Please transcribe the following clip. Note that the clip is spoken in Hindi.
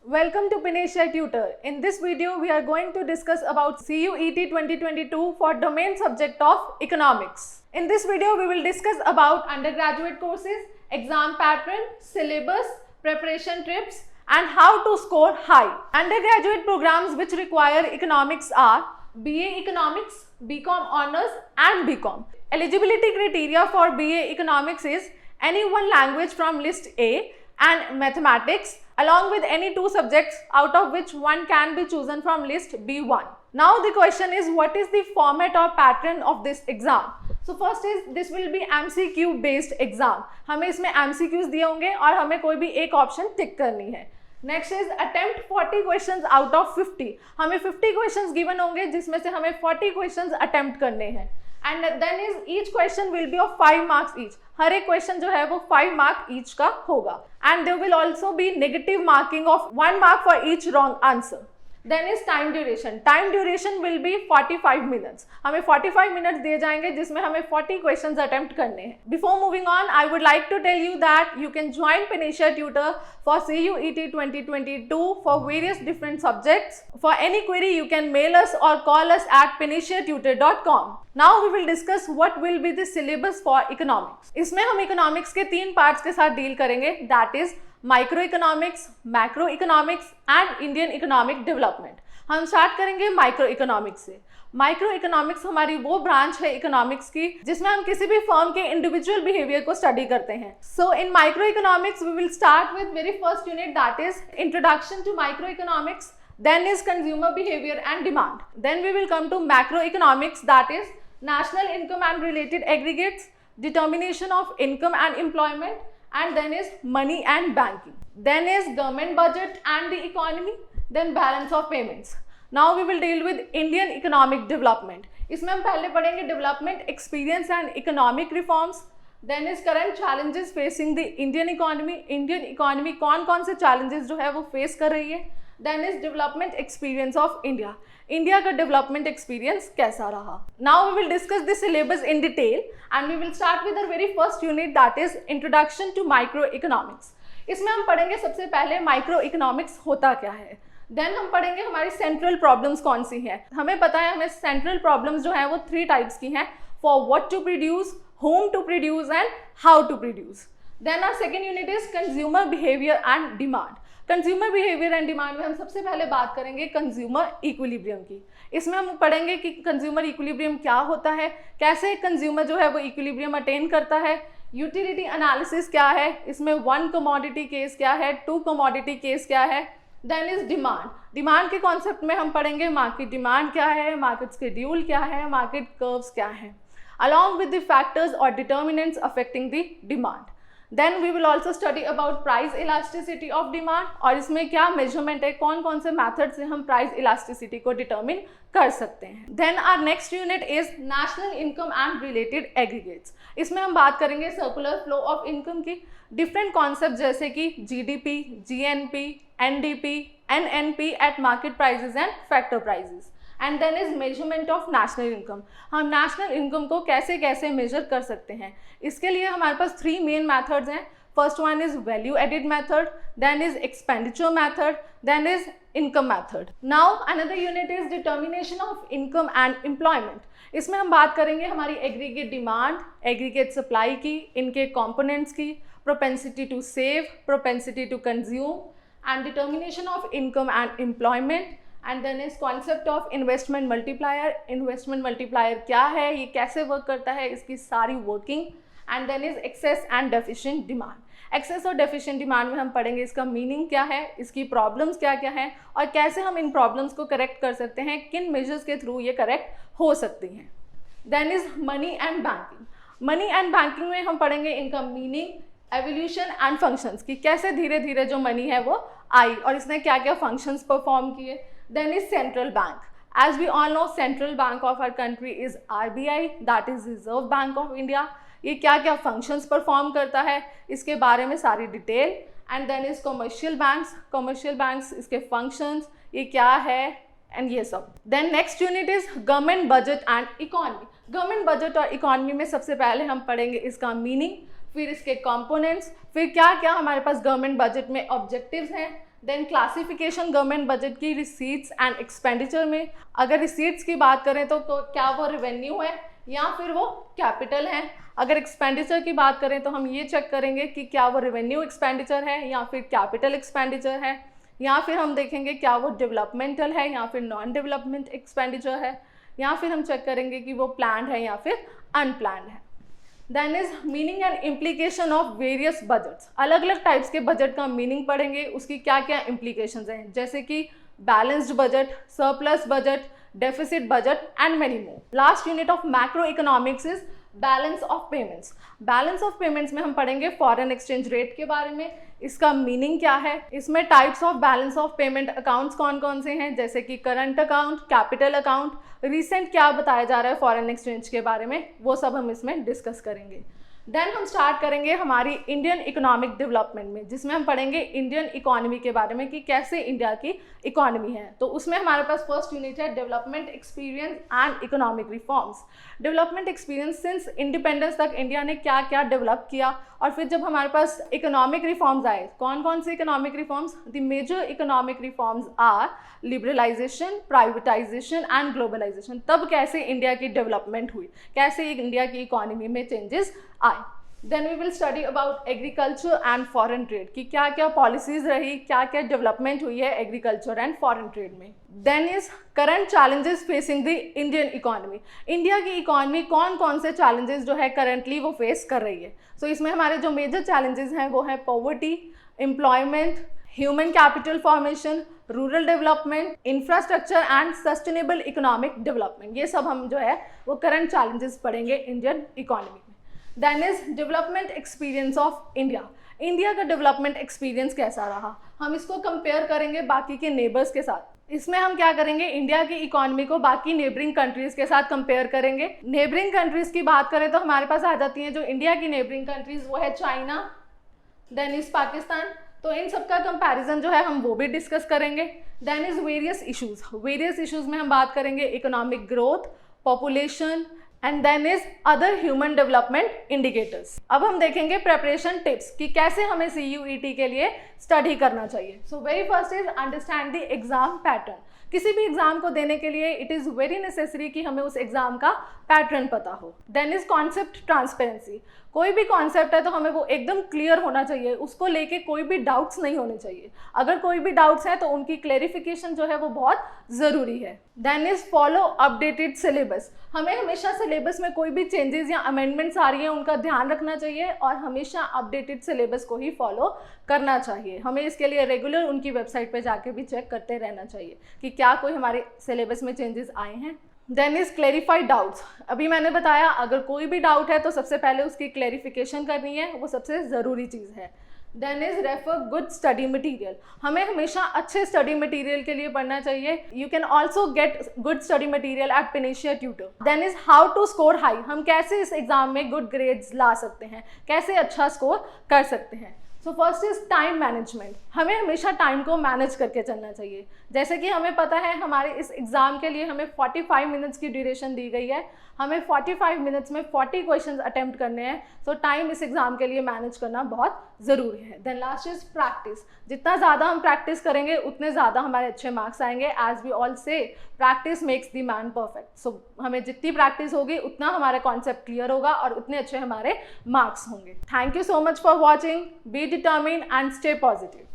Welcome to Pinesia Tutor. In this video, we are going to discuss about CUET 2022 for domain subject of economics. In this video, we will discuss about undergraduate courses, exam pattern, syllabus, preparation tips, and how to score high. Undergraduate programs which require economics are BA Economics, BCom Honors, and BCom. Eligibility criteria for BA Economics is any one language from list A and mathematics along with any two subjects out of which one can be chosen from list B1. Now the question is, what is the format or pattern of this exam? So first is, this will be MCQ based exam. हमें इसमें MCQs दिए होंगे और हमें कोई भी एक ऑप्शन टिक करनी है. Next is attempt 40 questions out of 50. हमें 50 क्वेश्चंस गिवन होंगे जिसमें से हमें 40 क्वेश्चंस अटेम्प्ट करने हैं. And then is each question will be of 5 marks each. हर एक क्वेश्चन जो है वो 5 मार्क ईच का होगा. And there will also be negative marking of 1 mark for each wrong answer. Then is time duration. Time duration will be 45 minutes. हमें 45 मिनट्स दिए जाएंगे जिसमें हमें 40 क्वेश्चंस अटेम्प्ट करने हैं. Before moving on, I would like to tell you that you can join Pinesia Tutor for CUET 2022 for various different subjects. For any query, you can mail us or call us at pinesiatutor.com. Now we will discuss what will be the syllabus for economics. इसमें हम economics के 3 पार्ट्स के साथ डील करेंगे. That is micro economics, macro economics and Indian economic development. हम स्टार्ट करेंगे माइक्रो इकोनॉमिक्स से. माइक्रो इकोनॉमिक्स हमारी वो ब्रांच है इकोनॉमिक्स की जिसमें हम किसी भी फर्म के इंडिविजुअल बिहेवियर को स्टडी करते हैं. So in micro economics we will start with very first unit, that is introduction to micro economics. Then is consumer behavior and demand. Then we will come to macroeconomics, that is national income and related aggregates, determination of income and employment, and then is money and banking. Then is government budget and the economy, then balance of payments. Now we will deal with Indian economic development. इसमें हम पहले पढ़ेंगे development experience and economic reforms. Then is current challenges facing the Indian economy. Indian economy कौन-कौन से challenges जो है वो face कर रही है. Then is development experience of India. India का डेवलपमेंट एक्सपीरियंस कैसा रहा. Now we will discuss this syllabus in detail and we will start with our very first unit, that is introduction to micro economics. इसमें हम पढ़ेंगे सबसे पहले माइक्रो इकोनॉमिक्स होता क्या है. देन हम पढ़ेंगे हमारी सेंट्रल प्रॉब्लम्स कौन सी हैं. हमें पता है हमें सेंट्रल प्रॉब्लम्स जो है वो 3 टाइप्स की हैं, for what to produce, whom to produce and how to produce. Then our second unit is consumer behavior and demand. Consumer behaviour and demand में हम सबसे पहले बात करेंगे कंज्यूमर इक्विलिब्रियम की. इसमें हम पढ़ेंगे कि कंज्यूमर इक्विलिब्रियम क्या होता है, कैसे कंज्यूमर जो है वो इक्विलिब्रियम अटेन करता है, यूटिलिटी एनालिसिस क्या है, इसमें 1 कमोडिटी केस क्या है, 2 कमोडिटी केस क्या है. Then is demand. डिमांड के कॉन्सेप्ट में हम पढ़ेंगे मार्केट डिमांड क्या है, मार्केट शेड्यूल क्या है, मार्केट कर्व्स क्या है, along with the factors or determinants affecting the demand. Then we will also study about price elasticity of demand, और इसमें क्या मेजरमेंट है, कौन कौन से मेथड से हम प्राइस इलास्टिसिटी को डिटर्मिन कर सकते हैं. Then our next unit is national income and related aggregates. इसमें हम बात करेंगे सर्कुलर फ्लो ऑफ इनकम की. डिफरेंट कॉन्सेप्ट जैसे कि GDP, GNP, NDP, NNP at market prices and factor prices. And then is measurement of national income. हम नेशनल इनकम को कैसे कैसे मेजर कर सकते हैं. इसके लिए हमारे पास 3 मेन मैथड्स हैं. First one is value added method, then is expenditure method, then is income method. Now another unit is determination of income and employment. इसमें हम बात करेंगे हमारी एग्रीगेट डिमांड, एग्रीगेट सप्लाई की, इनके कॉम्पोनेंट्स की, propensity to save, propensity to consume and determination of income and employment. And then is concept of investment multiplier. Investment multiplier क्या है, ये कैसे वर्क करता है, इसकी सारी working. And then is excess and deficient demand. Excess और डेफिशिएंट डिमांड में हम पढ़ेंगे इसका मीनिंग क्या है, इसकी प्रॉब्लम्स क्या क्या हैं और कैसे हम इन प्रॉब्लम्स को करेक्ट कर सकते हैं, किन मेजर्स के थ्रू ये करेक्ट हो सकती हैं. Then is money and banking. Money and banking में हम पढ़ेंगे इनका मीनिंग, एवोल्यूशन एंड फंक्शंस की, कैसे धीरे धीरे जो मनी है वो आई और इसने क्या क्या फंक्शंस परफॉर्म किए. Then is central bank. As we all know, central bank of our country is RBI, that is Reserve Bank of India. ये क्या क्या functions perform करता है, इसके बारे में सारी detail. And then is commercial banks. Commercial banks इसके functions, ये क्या है and ये सब. Then next unit is government budget and economy. Government budget और economy में सबसे पहले हम पढ़ेंगे इसका meaning, फिर इसके components, फिर क्या क्या हमारे पास government budget में objectives हैं. देन क्लासिफिकेशन गवर्नमेंट बजट की रिसीट्स एंड एक्सपेंडिचर में, अगर रिसीट्स की बात करें तो क्या वो रेवेन्यू है या फिर वो कैपिटल है। अगर एक्सपेंडिचर की बात करें तो हम ये चेक करेंगे कि क्या वो रेवेन्यू एक्सपेंडिचर है या फिर कैपिटल एक्सपेंडिचर है, या फिर हम देखेंगे क्या वो डेवलपमेंटल है या फिर नॉन डेवलपमेंट एक्सपेंडिचर है, या फिर हम चेक करेंगे कि वो प्लान्ड है या फिर अनप्लान्ड है। Then is meaning and implication of various budgets, अलग अलग टाइप्स के बजट का मीनिंग पढ़ेंगे, उसकी क्या क्या इम्प्लीकेशंस हैं, जैसे कि balanced budget, surplus budget, deficit budget and many more. Last unit of macro economics is balance of payments. Balance of payments में हम पढ़ेंगे फॉरेन एक्सचेंज रेट के बारे में, इसका मीनिंग क्या है, इसमें types of balance of payment accounts कौन कौन से हैं, जैसे कि current account, capital account, recent क्या बताया जा रहा है फॉरेन एक्सचेंज के बारे में, वो सब हम इसमें डिस्कस करेंगे। देन हम स्टार्ट करेंगे हमारी इंडियन इकोनॉमिक डेवलपमेंट में, जिसमें हम पढ़ेंगे इंडियन इकोनॉमी के बारे में कि कैसे इंडिया की इकोनॉमी है। तो उसमें हमारे पास फर्स्ट यूनिट है development experience and economic reforms. Development experience since independence तक इंडिया ने क्या क्या डेवलप किया, और फिर जब हमारे पास इकोनॉमिक रिफॉर्म्स आए, कौन कौन से economic reforms, the major economic reforms are liberalisation, privatisation and globalisation. तब कैसे इंडिया की डेवलपमेंट हुई, कैसे इंडिया की इकोनॉमी में चेंजेस आए। Then we will study about agriculture and foreign trade, कि क्या क्या पॉलिसीज रही, क्या क्या डेवलपमेंट हुई है एग्रीकल्चर एंड फॉरेन ट्रेड में। Then is current challenges facing the Indian economy, India की इकोनॉमी कौन कौन से चैलेंजेस जो है करंटली वो फेस कर रही है। सो इसमें हमारे जो मेजर चैलेंजेस हैं वो है poverty, employment, human capital formation, rural development, infrastructure and sustainable economic development. ये सब हम जो है वो करंट चैलेंजेस पढ़ेंगे इंडियन इकोनॉमी में। Then is development experience of India, India का डेवलपमेंट एक्सपीरियंस कैसा रहा, हम इसको कंपेयर करेंगे बाकी के नेबर्स के साथ। इसमें हम क्या करेंगे, इंडिया की इकोनॉमी को बाकी नेबरिंग कंट्रीज के साथ कंपेयर करेंगे। नेबरिंग कंट्रीज की बात करें तो हमारे पास आ जाती हैं जो इंडिया की नेबरिंग कंट्रीज, वो है चाइना, देन इज पाकिस्तान। तो इन सब का कंपैरिजन जो है हम वो भी डिस्कस करेंगे। Then is various issues, various issues में हम बात करेंगे economic growth, population and then is other human development indicators. अब हम देखेंगे प्रेपरेशन टिप्स कि कैसे हमें CUET के लिए स्टडी करना चाहिए। So very first is understand the exam pattern. किसी भी एग्जाम को देने के लिए इट इज़ वेरी नेसेसरी कि हमें उस एग्जाम का पैटर्न पता हो। देन इज कॉन्सेप्ट ट्रांसपेरेंसी, कोई भी कॉन्सेप्ट है तो हमें वो एकदम क्लियर होना चाहिए, उसको लेके कोई भी डाउट्स नहीं होने चाहिए। अगर कोई भी डाउट्स हैं तो उनकी क्लेरिफिकेशन जो है वो बहुत ज़रूरी है। Then is follow updated syllabus, हमें हमेशा सिलेबस में कोई भी चेंजेस या अमेंडमेंट्स आ रही हैं उनका ध्यान रखना चाहिए और हमेशा अपडेटेड सिलेबस को ही फॉलो करना चाहिए। हमें इसके लिए रेगुलर उनकी वेबसाइट पे जाके भी चेक करते रहना चाहिए कि क्या कोई हमारे सिलेबस में चेंजेस आए हैं। देन इज क्लेरिफाइड डाउट्स, अभी मैंने बताया अगर कोई भी डाउट है तो सबसे पहले उसकी क्लेरिफिकेशन करनी है, वो सबसे ज़रूरी चीज़ है। Then is refer good study material, हमें हमेशा अच्छे स्टडी मटीरियल के लिए पढ़ना चाहिए। You can also get good study material at Pinesia tutor. Then is how to score high, हम कैसे इस एग्जाम में गुड ग्रेड्स ला सकते हैं, कैसे अच्छा स्कोर कर सकते हैं। So first is time management, हमें हमेशा टाइम को मैनेज करके चलना चाहिए। जैसे कि हमें पता है हमारे इस एग्ज़ाम के लिए हमें 45 मिनट्स की ड्यूरेशन दी गई है, हमें 45 मिनट्स में 40 क्वेश्चंस अटेम्प्ट करने हैं। सो टाइम इस एग्ज़ाम के लिए मैनेज करना बहुत ज़रूरी है। देन लास्ट इज प्रैक्टिस, जितना ज़्यादा हम प्रैक्टिस करेंगे उतने ज़्यादा हमारे अच्छे मार्क्स आएंगे। As we all say practice makes the man perfect. So हमें जितनी प्रैक्टिस होगी उतना हमारा कॉन्सेप्ट क्लियर होगा और उतने अच्छे हमारे मार्क्स होंगे। Thank you so much for watching, be determined and stay positive.